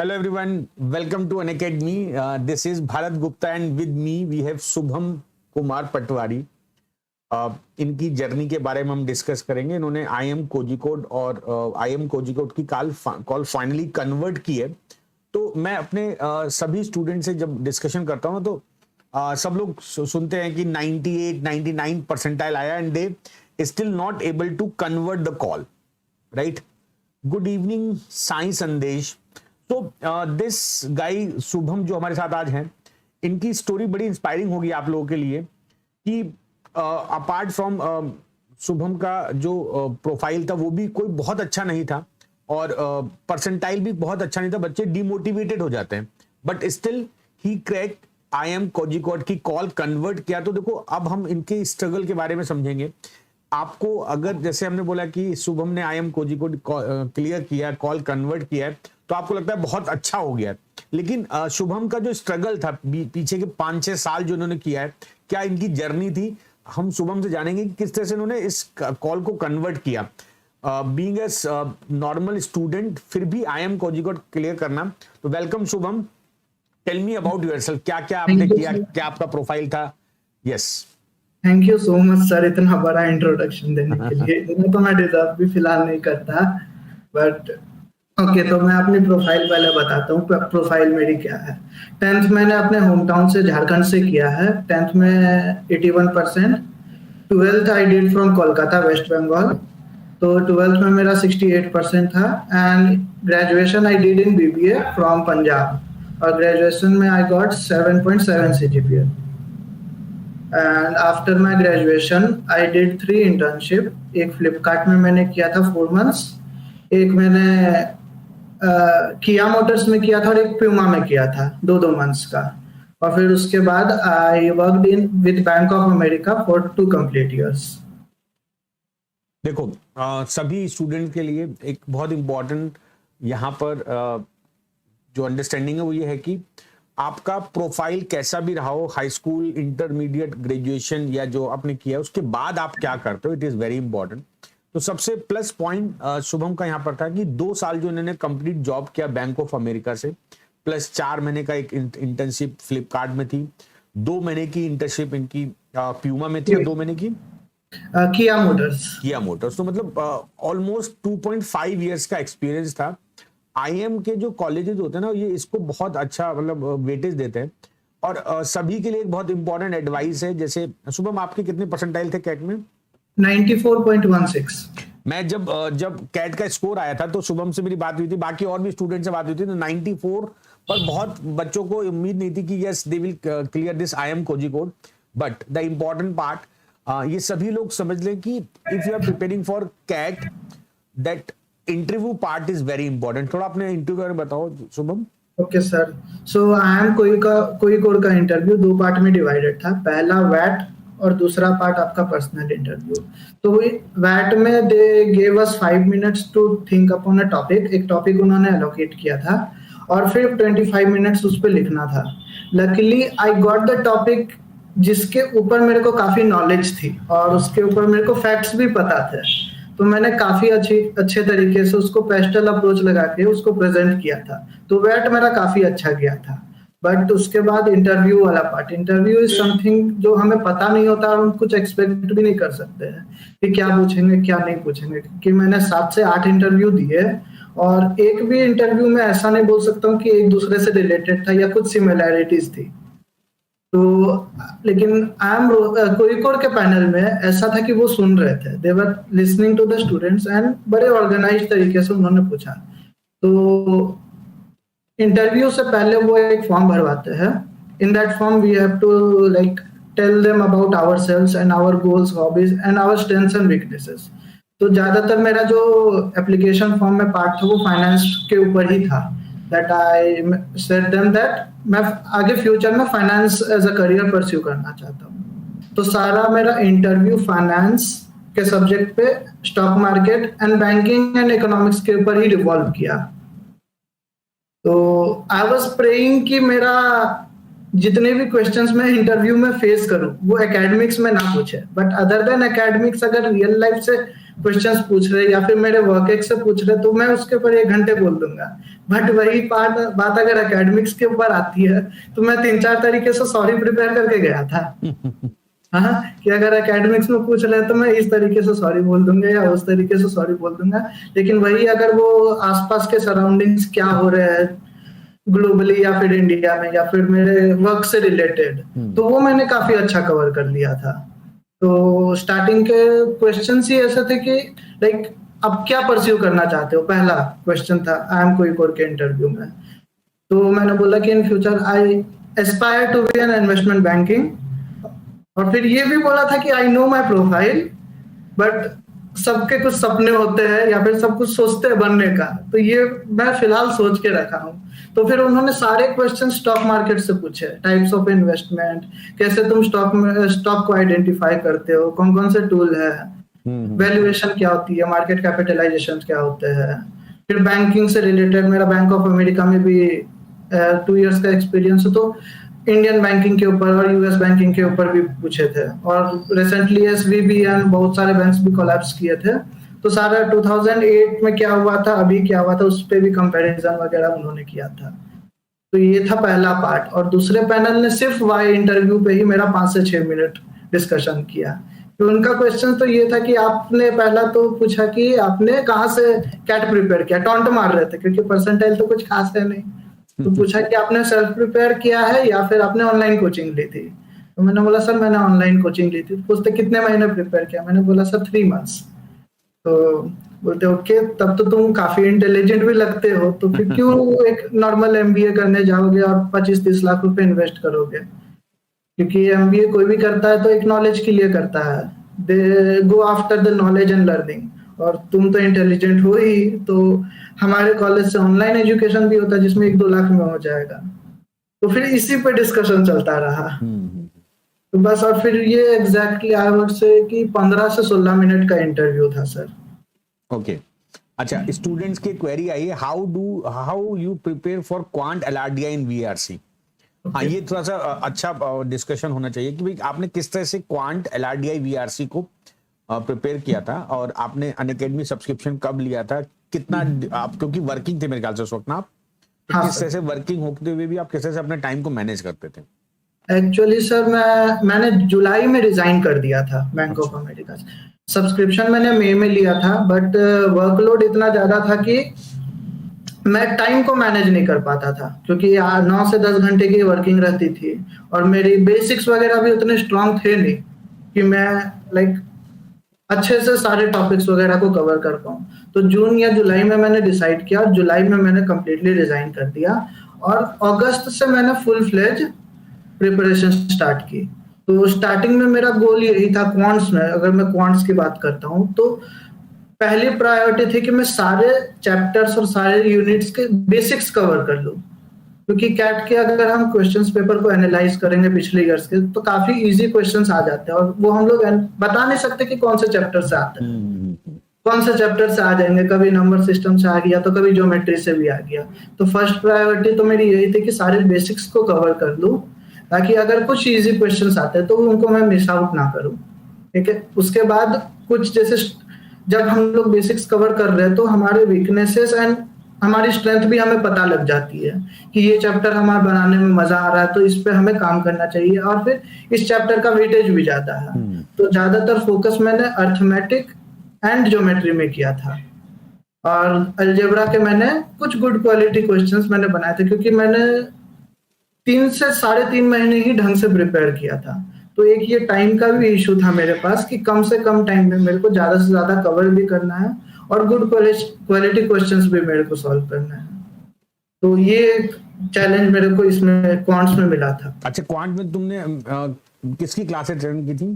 Hello everyone, welcome to Unacademy. This is Bharat Gupta and with me we have Shubham Kumar Patwari. इनकी journey के बारे में हम discuss करेंगे. इन्होंने IIM कोझिकोड और IIM कोझिकोड की कॉल फाइनली कन्वर्ट की है. तो मैं अपने सभी स्टूडेंट से जब डिस्कशन करता हूँ तो सब लोग सुनते हैं कि 98-99 परसेंटाइल आया and they still not able to convert the call, right? Good evening Sai Sandesh. तो दिस गाई शुभम जो हमारे साथ आज हैं, इनकी स्टोरी बड़ी इंस्पायरिंग होगी आप लोगों के लिए कि अपार्ट फ्रॉम शुभम का जो प्रोफाइल था वो भी कोई बहुत अच्छा नहीं था और परसेंटाइल भी बहुत अच्छा नहीं था. बच्चे डिमोटिवेटेड हो जाते हैं but still he cracked IIM Kozhikode की कॉल कन्वर्ट किया. तो देखो अब हम इनके स्ट्रगल के बारे में समझेंगे. आपको अगर जैसे हमने बोला कि शुभम ने IIM कोझिकोड क्लियर किया, कॉल कन्वर्ट किया है, तो आपको लगता है बहुत अच्छा हो गया. लेकिन शुभम का जो स्ट्रगल था पीछे के 5-6 साल जो इन्होंने किया है, क्या इनकी जर्नी थी, हम शुभम से जानेंगे कि किस तरह से इन्होंने इस कॉल को कन्वर्ट किया. बीइंग ए नॉर्मल स्टूडेंट फिर भी IIM कोझिकोड क्लियर करना. तो welcome Shubham, tell me about yourself. क्या क्या आपने किया, क्या आपका प्रोफाइल था? Yes, thank you so much sir, इतना बड़ा इंट्रोडक्शन देने के लिए. इतना तो मैं डिजर्व भी फिलहाल नहीं करता, बट ओके. तो मैं अपनी प्रोफाइल पहले बताता हूँ. प्रोफाइल मेरी क्या है. 10th मैंने अपने होम टाउन से झारखंड से किया है. 10th में 81%. 12th I did from Kolkata West Bengal. तो 12th में मेरा 68% था. And graduation I did in BBA from Punjab और ग्रेजुएशन में I got 7.7 CGPA. And after my graduation I did 3 internship. एक फ्लिपकार्ट में मैंने किया था 4 months, एक मैंने किया मोटर्स में किया था और एक प्यूमा में किया था 2 months का. और फिर उसके बाद I worked in with bank of America for 2 complete years. देखो सभी स्टूडेंट के लिए एक बहुत इंपॉर्टेंट यहाँ पर जो अंडरस्टैंडिंग है वो ये है कि आपका प्रोफाइल कैसा भी रहा हो, हाई स्कूल, इंटरमीडिएट, ग्रेजुएशन या जो आपने किया उसके बाद आप क्या करते हो, इट इज वेरी इंपॉर्टेंट. तो सबसे प्लस पॉइंट शुभम का यहाँ पर था कि 2 साल जो इन्होंने कंप्लीट जॉब किया बैंक ऑफ अमेरिका से, प्लस 4 महीने का एक इंटर्नशिप फ्लिपकार्ट में थी, 2 महीने की इंटर्नशिप इनकी प्यूमा में थी और 2 महीने की किया मोटर्स. तो मतलब ऑलमोस्ट 2.5 ईयर्स का एक्सपीरियंस था. IIM के जो कॉलेजेस होते हैं ना, ये इसको बहुत अच्छा मतलब वेटेज देते हैं. और सभी के लिए एक बहुत इंपॉर्टेंट एडवाइस है. जैसे शुभम आपके कितने परसेंटाइल थे कैट में? 94.16. मैं जब कैट का स्कोर आया था तो शुभम से मेरी बात हुई थी, बाकी और भी स्टूडेंट से बात हुई थी, तो 94 पर बहुत बच्चों को उम्मीद नहीं थी कि yes they will clear this IIM Kozhikode. But the important part, ये सभी लोग समझ लें कि if you are preparing for CAT, that interview part is very important. थोड़ा अपने इंटरव्यू में बताओ Shubham. Okay sir. So IIM Kozhikode का इंटरव्यू 2 पार्ट में डिवाइडेड था. पहला वैट और दूसरा पार्ट आपका पर्सनल इंटरव्यू. तो वैट में they gave us 5 minutes to think upon a topic. एक टॉपिक उन्होंने एलोकेट किया था और फिर 25 minutes उस पर लिखना था. Luckily I got the topic जिसके ऊपर मेरे को काफी नॉलेज थी और उसके ऊपर मेरे को फैक्ट्स भी पता थे. तो मैंने काफी अच्छे तरीके से उसको पेस्टल अप्रोच लगा के उसको प्रेजेंट किया था. तो वैट मेरा काफी अच्छा गया था. बट उसके बाद इंटरव्यू वाला पार्ट, इंटरव्यू इज समथिंग जो हमें पता नहीं होता और हम कुछ एक्सपेक्ट भी नहीं कर सकते हैं कि क्या पूछेंगे क्या नहीं पूछेंगे. क्योंकि मैंने 7 से 8 इंटरव्यू दिए और एक भी इंटरव्यू में ऐसा नहीं बोल सकता हूँ कि एक दूसरे से रिलेटेड था या कुछ सिमिलैरिटीज थी. तो लेकिन IIM कोझिकोड के पैनल में ऐसा था कि वो सुन रहे थे. They were listening to the students and बड़े ऑर्गेनाइज तरीके से उन्होंने पूछा. तो इंटरव्यू से पहले वो एक फॉर्म भरवाते हैं. In that form we have to like tell them about ourselves and our goals, hobbies and our strengths and weaknesses. तो ज्यादातर मेरा जो एप्लीकेशन फॉर्म में पार्ट था वो फाइनेंस के ऊपर ही था. That I said them that मैं आगे फ्यूचर में finance as a career pursue करना चाहता हूँ. तो सारा मेरा इंटरव्यू फाइनेंस के सब्जेक्ट पे, stock market and banking and economics के ऊपर ही रिवॉल्व किया. तो आई वाज प्रेइंग कि मेरा जितने भी क्वेश्चंस मैं इंटरव्यू में फेस करूं वो एकेडमिक्स में ना पूछे, बट अदर देन एकेडमिक्स अगर रियल लाइफ से क्वेश्चंस पूछ रहे या फिर मेरे वर्क एक्स से पूछ रहे तो मैं उसके ऊपर 1 घंटे बोल दूंगा। बट वही बात अगर एकेडमिक्स के ऊपर आती है तो मैं 3-4 तरीके से सॉरी प्रिपेयर करके गया था। हाँ, कि अगर एकेडमिक्स में पूछ रहे हैं तो मैं इस तरीके से सॉरी बोल दूंगा या उस तरीके से सॉरी बोल दूंगा। लेकिन वही अगर वो आसपास के सराउंडिंग्स क्या हो रहे हैं ग्लोबली या फिर इंडिया में या फिर मेरे वर्क से रिलेटेड, तो वो मैंने काफी अच्छा कवर कर लिया था। तो स्टार्टिंग के क्वेश्चंस ही ऐसे थे कि लाइक अब क्या परस्यू करना चाहते हो, पहला क्वेश्चन था आई एम कोई कोर के इंटरव्यू में। तो मैंने बोला कि in future I aspire to be an investment banking, और फिर ये भी बोला था कि I know my profile but सबके कुछ सपने होते हैं या फिर सब कुछ सोचते हैं बनने का, तो ये मैं फिलहाल सोच के रखा हूँ। तो फिर उन्होंने सारे क्वेश्चन स्टॉक मार्केट से पूछे, टाइप्स ऑफ इन्वेस्टमेंट, कैसे तुम स्टॉक को आइडेंटिफाई करते हो, कौन कौन से टूल है, वैल्यूएशन क्या होती है, मार्केट कैपिटलाइजेशन क्या होते हैं। फिर बैंकिंग से रिलेटेड मेरा बैंक ऑफ अमेरिका में भी 2 इयर्स का एक्सपीरियंस है, तो इंडियन बैंकिंग के ऊपर और यूएस बैंकिंग के ऊपर भी पूछे थे। और रिसेंटली एसवीबी एंड बहुत सारे बैंक्स भी कोलैप्स किए थे, तो सारा 2008 में क्या हुआ था अभी क्या हुआ था उस पर भी कंपैरिजन वगैरह उन्होंने किया था। तो ये था पहला पार्ट। और दूसरे पैनल ने सिर्फ वाई इंटरव्यू पे ही मेरा 5 से 6 मिनट डिस्कशन किया। तो उनका क्वेश्चन तो ये था कि आपने पहला तो पूछा कि आपने कहाँ से कैट प्रिपेयर किया, टॉन्ट मार रहे थे क्योंकि परसेंटाइल तो कुछ खास है नहीं। तो पूछा कि आपने सेल्फ प्रिपेयर किया है या फिर आपने ऑनलाइन कोचिंग ली थी। तो मैंने बोला सर मैंने ऑनलाइन कोचिंग ली थी। पूछते कितने महीने प्रिपेयर किया, मैंने बोला सर 3 मंथ्स। तो बोलते ओके तब तो तुम काफी इंटेलिजेंट भी लगते हो, तो फिर क्यों एक नॉर्मल एमबीए करने जाओगे और 25-30 लाख रुपए इन्वेस्ट करोगे। क्योंकि एमबीए कोई भी करता है तो एक नॉलेज के लिए करता है, they go after the knowledge and learning. और तुम तो इंटेलिजेंट हो ही, तो हमारे कॉलेज से ऑनलाइन एजुकेशन भी होता है जिसमें 1-2 लाख में हो जाएगा। तो फिर इसी पे डिस्कशन चलता रहा। तो बस, और फिर ये एग्जैक्टली आई वुड से कि 15 से 16 मिनट का इंटरव्यू था सर। ओके अच्छा, स्टूडेंट्स की क्वेरी आई है how you prepare for quant LRDI in VRC. हाँ, ये थोड़ा सा अच्छा डिस्कशन होना चाहिए कि भाई आपने किस तरह से क्वांट एलआरडीआई वीआरसी को प्रिपेयर किया था, और आपने अनअकैडमी सब्सक्रिप्शन कब लिया था, कितना आप, क्योंकि वर्किंग थे मेरे ख्याल से उस वक्त ना आप, हाँ, किस तरह से वर्किंग होते हुए भी आप किस तरह से अपने टाइम को मैनेज करते थे। एक्चुअली सर मैंने जुलाई में रिजाइन कर दिया था बैंक ऑफ अमेरिका से। सब्सक्रिप्शन मैंने मई में लिया था, बट वर्कलोड इतना ज्यादा था कि मैं टाइम को मैनेज नहीं कर पाता था, क्योंकि 9 से 10 घंटे की वर्किंग रहती थी और मेरी बेसिक्स वगैरह भी उतने स्ट्रांग थे नहीं कि मैं लाइक अच्छे से सारे टॉपिक्स वगैरह को कवर कर पाऊँ। तो जून या जुलाई में मैंने डिसाइड किया और जुलाई में मैंने कंप्लीटली रिजाइन कर दिया, और अगस्त से मैंने फुल फ्लेज प्रिपरेशन स्टार्ट की। तो स्टार्टिंग में मेरा गोल यही था क्वांट्स में, अगर मैं क्वांट्स की बात करता हूँ तो पहली प्रायोरिटी थी कि मैं सारे चैप्टर्स और सारे यूनिट्स के बेसिक्स कवर कर लूँ, क्योंकि कैट के अगर हम क्वेश्चंस पेपर को एनालाइज करेंगे पिछले ईयर्स के तो काफी इजी क्वेश्चंस आ जाते हैं, और वो हम लोग बता नहीं सकते कि कौन से चैप्टर से आते हैं, कौन से चैप्टर से आ जाएंगे, कभी नंबर सिस्टम से आ गया तो कभी ज्योमेट्री से भी आ गया। तो फर्स्ट प्रायोरिटी तो मेरी यही थी कि सारे बेसिक्स को कवर कर लूँ, ताकि अगर कुछ इजी क्वेश्चंस आते हैं तो उनको मैं मिस आउट ना करूँ। ठीक है, उसके बाद कुछ जैसे जब हम लोग बेसिक्स कवर कर रहे हैं तो हमारे वीकनेसेस एंड हमारी स्ट्रेंथ भी हमें पता लग जाती है कि ये चैप्टर हमारे बनाने में मजा आ रहा है तो इस पे हमें काम करना चाहिए, और फिर इस चैप्टर का वेटेज भी ज्यादा है। तो ज्यादातर फोकस मैंने अर्थमेटिक एंड ज्योमेट्री में किया था, और अलजेब्रा के मैंने कुछ गुड क्वालिटी क्वेश्चंस मैंने बनाए थे, क्योंकि मैंने 3 से 3.5 महीने ही ढंग से प्रिपेयर किया था। तो एक ये टाइम का भी इशू था मेरे पास कि कम से कम टाइम में मेरे को ज्यादा से ज्यादा कवर भी करना है और गुड क्वालिटी क्वेश्चंस भी मेरे को सॉल्व करना है। तो ये चैलेंज मेरे को इसमें क्वांट्स में मिला था। अच्छा, क्वांट में तुमने किसकी क्लासेस अटेंड की थी?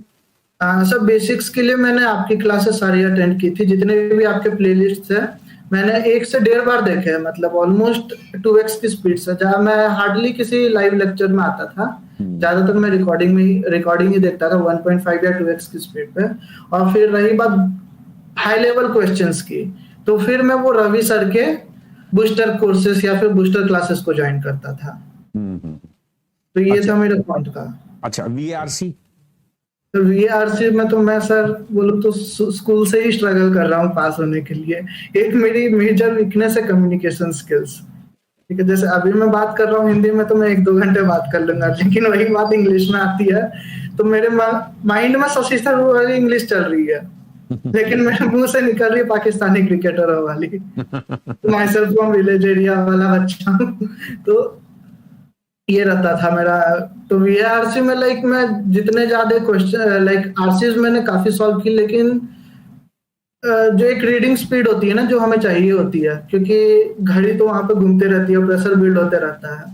सब बेसिक्स के लिए मैंने आपकी क्लासेस सारी अटेंड की थी, जितने भी आपके प्लेलिस्ट है मैंने 1 से 1.5 बार देखे हैं, मतलब ऑलमोस्ट 2x की स्पीड से। जहाँ मैं हार्डली किसी लाइव लेक्चर में आता था, ज्यादातर मैं रिकॉर्डिंग ही देखता था 1.5 या 2x की स्पीड पे। और फिर रही बात हाई लेवल क्वेश्चंस की, तो फिर मैं वो रवि सर के बूस्टर कोर्सेस या फिर बूस्टर क्लासेस को ज्वाइन करता था। तो ये था मेरे क्वांट का। अच्छा, वीआरसी तो वीआरसी में तो मैं सर बोलूँ तो स्कूल से ही स्ट्रगल कर रहा हूँ पास होने के लिए। एक मेरी मेजर वीकनेस है कम्युनिकेशन स्किल्स। ठीक है, जैसे अभी मैं बात कर रहा हूँ हिंदी में तो मैं 1-2 घंटे बात कर लूंगा, लेकिन वही बात इंग्लिश में आती है तो मेरे माइंड में शशि थरूर वाली इंग्लिश चल रही है, लेकिन मेरे मुंह से निकल रही है पाकिस्तानी क्रिकेटर वाली। तो my self from village area वाला बच्चा हूँ। तो ये रहता था मेरा। तो वीआरसी में लाइक मैं जितने ज्यादा क्वेश्चन लाइक आरसीज मैंने काफी सॉल्व की, लेकिन जो एक रीडिंग स्पीड होती है ना जो हमें चाहिए होती है, क्योंकि घड़ी तो वहां पे घूमते रहती है, प्रेशर बिल्ड होते रहता है।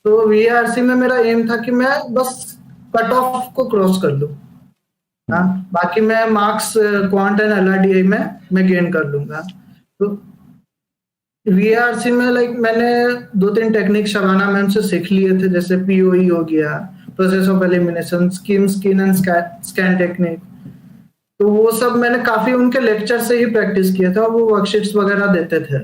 तो वीआरसी में मेरा एम था कि मैं बस कट ऑफ को क्रॉस कर लूं। हाँ, बाकी मैं मार्क्स क्वांट एंड एलआरडीआई में मैं गेन कर लूंगा। तो वीआरसी में लाइक मैंने 2-3 टेक्निक शबाना मैम से सीख लिए थे, जैसे पीओई हो गया, process of elimination, skin and scan technique. तो वो सब मैंने काफी उनके लेक्चर से ही प्रैक्टिस किया था। वो वर्कशीट्स वगैरह देते थे,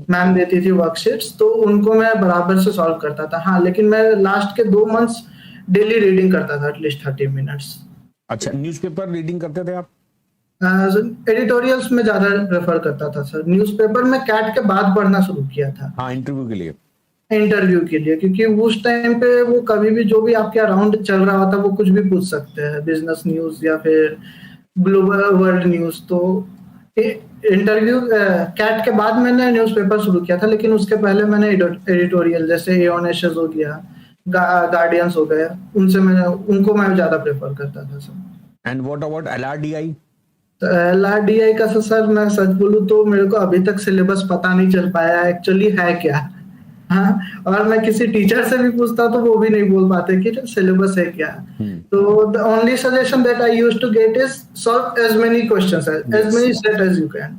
मैम देती थी वर्कशीट्स, तो उनको मैं बराबर से सॉल्व करता था। हाँ, लेकिन मैं लास्ट के 2 मंथ्स डेली रीडिंग करता था एटलीस्ट 30 मिनट्स। अच्छा, न्यूज़पेपर रीडिंग करते थे आप? एडिटोरियल्स में ज्यादा रेफर करता था सर। न्यूज़पेपर में कैट के बाद पढ़ना शुरू किया था। हाँ, इंटरव्यू के लिए। इंटरव्यू के लिए, क्योंकि उस टाइम पे वो कभी भी जो भी आपके अराउंड चल रहा होता वो कुछ भी पूछ सकते हैं, बिजनेस न्यूज या फिर ग्लोबल वर्ल्ड न्यूज। तो इंटरव्यू कैट के बाद मैंने न्यूज़पेपर शुरू किया था, लेकिन उसके पहले मैंने एडिटोरियल जैसे एओन एशेस हो गया, गार्डियंस हो गया, उनको मैं ज्यादा प्रेफर करता था sir. And what about LRDI? तो एलआरडीआई का सर मैं सच बोलूं तो मेरे को अभी तक सिलेबस पता नहीं चल पाया एक्चुअली है क्या। हाँ, और मैं किसी टीचर से भी पूछता तो वो भी नहीं बोल पाते कि सिलेबस है क्या। तो the only suggestion that I used to get is solve as many questions as many set as you can.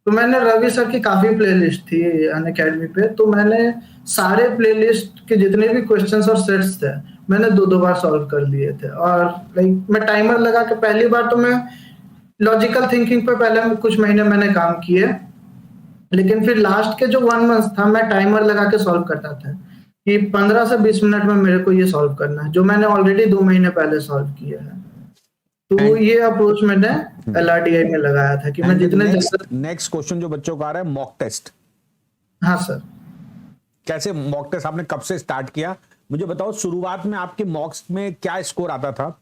तो मैंने रवि सर की काफी प्लेलिस्ट थी अनअकैडमी पे, तो मैंने सारे प्लेलिस्ट के जितने भी क्वेश्चंस और सेट्स थे मैंने 2-2 बार सॉल्व कर लिए थे। और लाइक मैं टाइमर लगा के पहली बार तो मैं लॉजिकल थिंकिंग पे पहले कुछ महीने मैंने काम किए, लेकिन फिर लास्ट के जो 1 मंथ था मैं टाइमर लगा के सॉल्व करता था कि 15 से 20 मिनट में मेरे को ये सॉल्व करना है, जो मैंने ऑलरेडी 2 महीने पहले सॉल्व किया है। तो ये अप्रोच मैंने एलआरडीआई में लगाया था कि मैं जितने नेक्स्ट क्वेश्चन जो बच्चों का आ रहा है, मॉक टेस्ट। हाँ सर। कैसे मॉक टेस्ट आपने कब से स्टार्ट किया, मुझे बताओ। शुरुआत में आपके मॉक्स में क्या स्कोर आता था?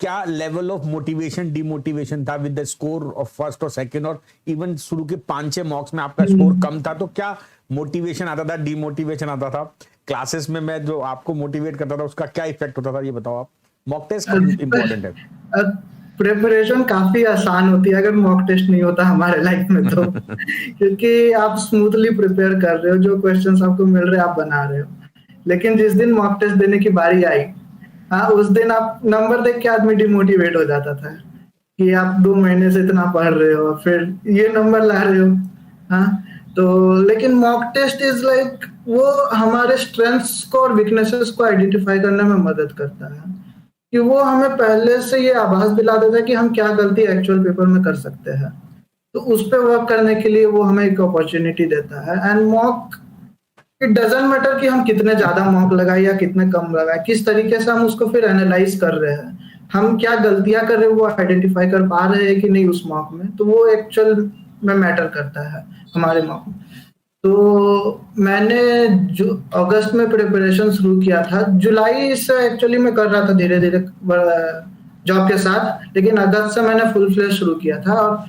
क्या लेवल ऑफ मोटिवेशन डिमोटिवेशन था with the score of first और सेकंड? और इवन शुरू के 5-6 मॉक्स में आपका स्कोर कम था तो क्या मोटिवेशन आता था, डिमोटिवेशन आता था? क्लासेस में मैं जो आपको मोटिवेट करता था उसका क्या इफेक्ट होता था, ये बताओ आप। मॉक टेस्ट इंपॉर्टेंट है। प्रिपरेशन काफी आसान होती है अगर मॉक टेस्ट नहीं होता हमारे लाइफ में तो क्योंकि आप स्मूथली प्रिपेयर कर रहे हो, जो क्वेश्चंस आपको मिल रहे हैं आप बना रहे हो। लेकिन जिस दिन मॉक टेस्ट देने की बारी आई, हाँ, उस दिन आप नंबर देख के आदमी डिमोटिवेट हो जाता था कि आप 2 महीने से इतना पढ़ रहे हो फिर ये नंबर ला रहे हो। हाँ, तो लेकिन मॉक टेस्ट इज लाइक वो हमारे स्ट्रेंथ्स को और वीकनेसेस को आइडेंटिफाई करने में मदद करता है, कि वो हमें पहले से ये आभास दिला देता है कि हम क्या गलती एक्चुअल पेपर में कर सकते हैं। तो उस पर वर्क करने के लिए वो हमें एक अपॉर्चुनिटी देता है। And mock, it doesn't matter कि हम कितने ज्यादा मॉक लगाए या कितने कम लगाए, किस तरीके से हम उसको फिर एनालाइज कर रहे हैं, हम क्या गलतियां कर रहे हैं वो आइडेंटिफाई कर पा रहे हैं कि नहीं उस मॉक में, तो वो एक्चुअल में मैटर करता है हमारे मॉक में। तो मैंने जो अगस्त में प्रिपरेशन शुरू किया था, जुलाई से एक्चुअली मैं कर रहा था धीरे धीरे जॉब के साथ, लेकिन अगस्त से मैंने फुल फ्लेज शुरू किया था। और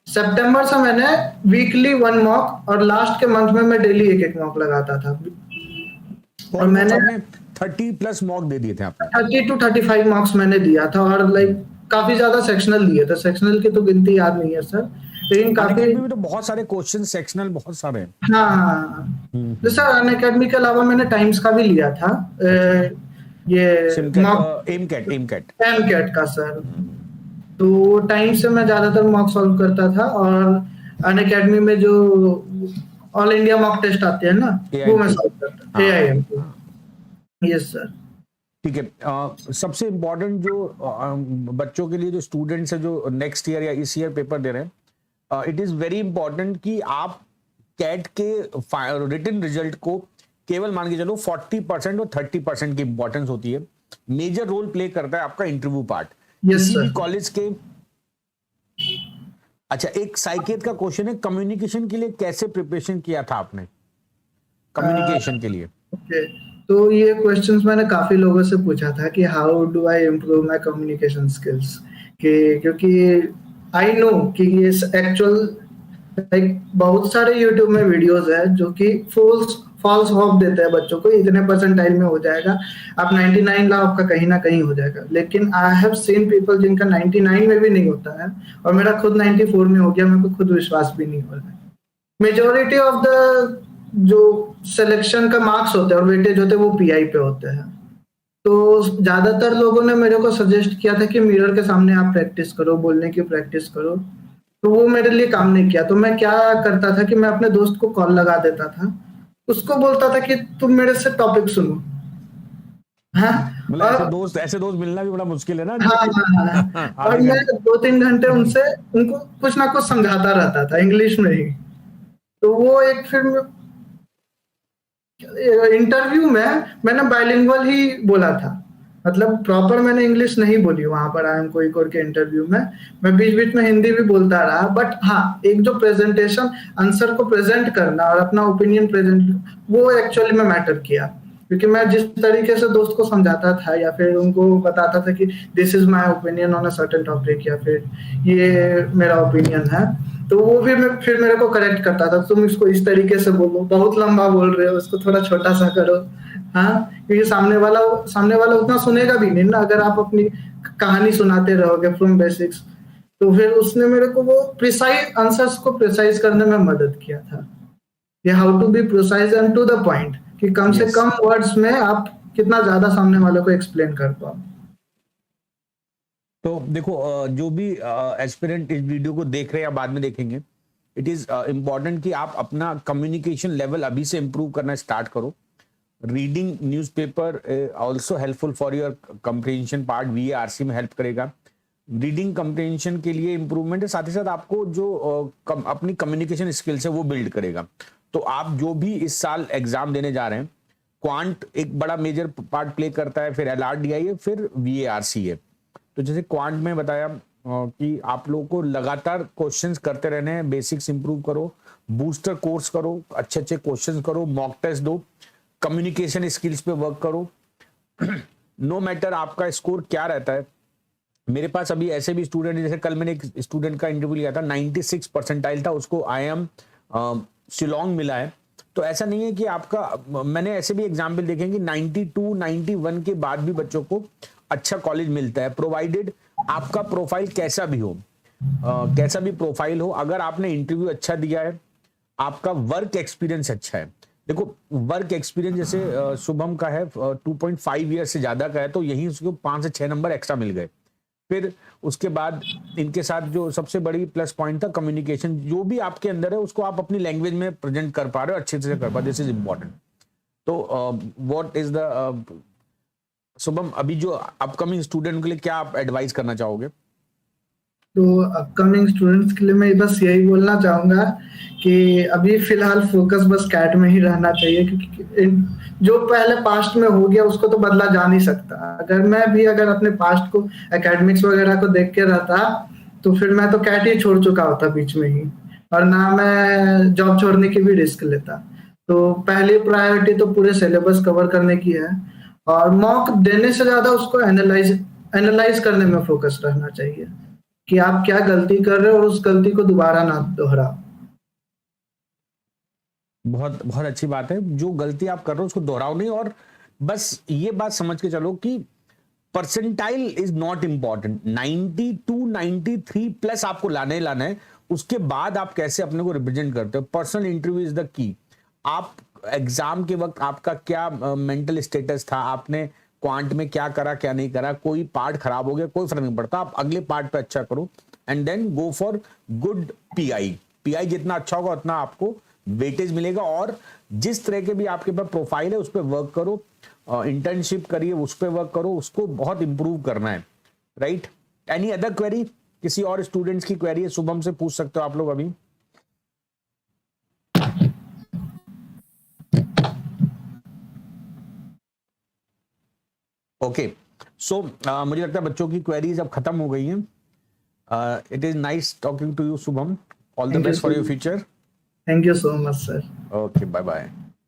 सितंबर से मैंने वीकली 1 मॉक और लास्ट के मंथ में मैं डेली एक मॉक लगाता था। और मैंने 30+ मॉक दे दिए थे आपने? 30 to 35 मॉक्स मैंने दिया था, और लाइक काफी ज्यादा सेक्शनल दिए थे। सेक्शनल की तो गिनती याद नहीं है सर, लेकिन काफी में तो बहुत सारे क्वेश्चन सेक्शनल बहुत सारे हैं। हाँ, जैसे अनअकैडमी के अलावा मैंने टाइम्स का भी लिया था, ये एमकेट का सर। तो टाइम से मैं ज्यादातर मॉक सॉल्व करता था, और अनअकैडमी में जो ऑल इंडिया मॉक टेस्ट आते हैं ना वो मैं सॉल्व करता था, AIM। Yes sir. ठीक है। सबसे इम्पोर्टेंट जो बच्चों के लिए, जो स्टूडेंट्स है जो नेक्स्ट ईयर या इस ईयर पेपर दे रहे हैं, इट इज वेरी इंपॉर्टेंट कि आप कैट के रिटन रिजल्ट को केवल मान के चलो 40% और 30% की इंपॉर्टेंस होती है। मेजर रोल प्ले करता है आपका इंटरव्यू पार्ट Yes, किसी भी sir. कॉलेज के। अच्छा, एक साइकेत का क्वेश्चन है, कम्युनिकेशन के लिए कैसे प्रिपरेशन किया था आपने, कम्युनिकेशन के लिए? ओके, तो ये क्वेश्चंस मैंने काफी लोगों से पूछा था कि how do I improve my communication skills, कि क्योंकि आई नो कि ये एक्चुअल लाइक बहुत सारे यूट्यूब में वीडियोस है जो कि फॉल्स फॉल्स होप देते हैं बच्चों को, इतने परसेंटाइल में हो जाएगा, आप 99 लाओ आपका कहीं ना कहीं हो जाएगा, लेकिन आई हैव सीन पीपल जिनका 99 में भी नहीं होता है, और मेरा खुद 94 में हो गया, मेरे को खुद विश्वास भी नहीं हो रहा है। मेजोरिटी ऑफ द जो सिलेक्शन का मार्क्स होते हैं और वेटेज होते हैं वो पीआई पे होते हैं, तो ज्यादातर लोगों ने मेरे को सजेस्ट किया था कि मिरर के सामने आप प्रैक्टिस करो, बोलने की प्रैक्टिस करो, तो वो मेरे लिए काम नहीं किया। तो मैं क्या करता था कि मैं अपने दोस्त को कॉल लगा देता था, उसको बोलता था कि तुम मेरे से टॉपिक सुनो। हाँ, मतलब और ऐसे दोस्त मिलना भी बड़ा मुश्किल है ना हाँ जो हाँ हाँ, और आधे मैं घंटे 2-3 घंटे उनसे उनको कुछ ना कुछ समझाता रहता था इंग्लिश में ही। तो वो एक फिर इंटरव्यू में मैंने बाइलिंगुअल ही बोला था, मतलब प्रॉपर मैंने इंग्लिश नहीं बोली वहां पर आई एम कोई कोर के इंटरव्यू में, मैं बीच बीच में हिंदी भी बोलता रहा, बट हाँ एक जो प्रेजेंटेशन, आंसर को प्रेजेंट करना और अपना ओपिनियन प्रेजेंट, वो एक्चुअली में मैटर किया, क्योंकि मैं जिस तरीके से दोस्त को समझाता था या फिर उनको बताता था कि this is my opinion on a certain topic या फिर ये मेरा ओपिनियन है, तो वो भी फिर मेरे को करेक्ट करता था, तुम इसको इस तरीके से बोलो, बहुत लंबा बोल रहे हो, इसको थोड़ा छोटा सा करो। हाँ, क्योंकि सामने वाला उतना सुनेगा भी नहीं ना अगर आप अपनी कहानी सुनाते रहोगे फ्रॉम बेसिक्स। तो फिर उसने मेरे को वो प्रिसाइज आंसर्स को प्रिसाइज करने में मदद किया था, ये how to be precise and to the point, कि कम से यस। कम वर्ड्स में आप कितना ज्यादा सामने वाले को एक्सप्लेन कर पाओ। तो देखो जो भी एस्पिरेंट इस वीडियो को देख रहे हैं या बाद में देखेंगे, इट इज इम्पॉर्टेंट कि आप अपना कम्युनिकेशन लेवल अभी से इम्प्रूव करना स्टार्ट करो। Reading newspaper also helpful for your comprehension part, VARC में हेल्प करेगा। रीडिंग कंप्रीहेंशन के लिए इंप्रूवमेंट है, साथ ही साथ आपको जो अपनी कम्युनिकेशन स्किल्स है वो बिल्ड करेगा। तो आप जो भी इस साल एग्जाम देने जा रहे हैं, क्वांट एक बड़ा मेजर पार्ट प्ले करता है, फिर एलआरडीआई है, फिर वीएआरसी है। तो जैसे क्वांट में बताया कि आप लोगों को लगातार क्वेश्चंस करते रहने हैं, बेसिक्स इंप्रूव करो, बूस्टर कोर्स करो, अच्छे अच्छे क्वेश्चंस करो, मॉक टेस्ट दो, कम्युनिकेशन स्किल्स पे वर्क करो। नो मैटर आपका स्कोर क्या रहता है। मेरे पास अभी ऐसे भी स्टूडेंट, जैसे कल मैंने एक स्टूडेंट का इंटरव्यू लिया था, 96 परसेंटाइल था, उसको IIM शिलोंग मिला है। तो ऐसा नहीं है कि आपका, मैंने ऐसे भी एग्जाम्पल देखे कि 92 91 के बाद भी बच्चों को अच्छा कॉलेज मिलता है, प्रोवाइडेड आपका प्रोफाइल कैसा भी हो, कैसा भी प्रोफाइल हो, अगर आपने इंटरव्यू अच्छा दिया है, आपका वर्क एक्सपीरियंस अच्छा है। देखो वर्क एक्सपीरियंस जैसे शुभम का है 2.5 ईयर से ज्यादा का है, तो यही उसको 5 से 6 नंबर एक्स्ट्रा मिल गए। फिर उसके बाद इनके साथ जो सबसे बड़ी प्लस पॉइंट था कम्युनिकेशन, जो भी आपके अंदर है उसको आप अपनी लैंग्वेज में प्रेजेंट कर पा रहे हो, अच्छे से कर पा रहे हो, दिस इज इंपॉर्टेंट। तो व्हाट इज द शुभम, अभी जो अपकमिंग स्टूडेंट के लिए क्या आप एडवाइस करना चाहोगे? तो अपकमिंग स्टूडेंट्स के लिए मैं बस यही बोलना चाहूंगा कि अभी फिलहाल फोकस बस कैट में ही रहना चाहिए, क्योंकि जो पहले पास्ट में हो गया उसको तो बदला जा नहीं सकता। अगर अपने पास्ट को, एकेडमिक्स वगैरह को देख के रहता, तो फिर मैं तो कैट ही छोड़ चुका होता बीच में ही, और ना मैं जॉब छोड़ने की भी रिस्क लेता। तो पहली प्रायोरिटी तो पूरे सिलेबस कवर करने की है, और मॉक देने से ज्यादा उसको एनालाइज एनालाइज करने में फोकस रहना चाहिए कि आप क्या गलती कर रहे हो और उस गलती को दोबारा ना दोहराओ। बहुत बहुत अच्छी बात है, जो गलती आप कर रहे हो उसको दोहराओ नहीं, और बस ये बात समझ के चलो कि percentile is not important, 92 93 plus आपको लाना ही लाना है। उसके बाद आप कैसे अपने को रिप्रेजेंट करते हो, personal interview is the key. आप एग्जाम के वक्त आपका क्या मेंटल स्टेटस था, आपने क्वांट में क्या करा क्या नहीं करा, कोई पार्ट खराब हो गया कोई फर्क नहीं पड़ता, आप अगले पार्ट पे अच्छा करो and then go for good PI. PI जितना अच्छा होगा उतना आपको वेटेज मिलेगा, और जिस तरह के भी आपके पास प्रोफाइल है उस पर वर्क करो, इंटर्नशिप करिए, उस पर वर्क करो, उसको बहुत इंप्रूव करना है, राइट? एनी अदर क्वेरी, किसी और स्टूडेंट्स की क्वेरी है, शुभम से पूछ सकते हो आप लोग अभी। ओके सो मुझे लगता है बच्चों की क्वेरीज अब खत्म हो गई हैं. It is nice talking to you, Shubham. All the Thank you best for so your much. future. Thank you so much, sir. Okay, bye bye.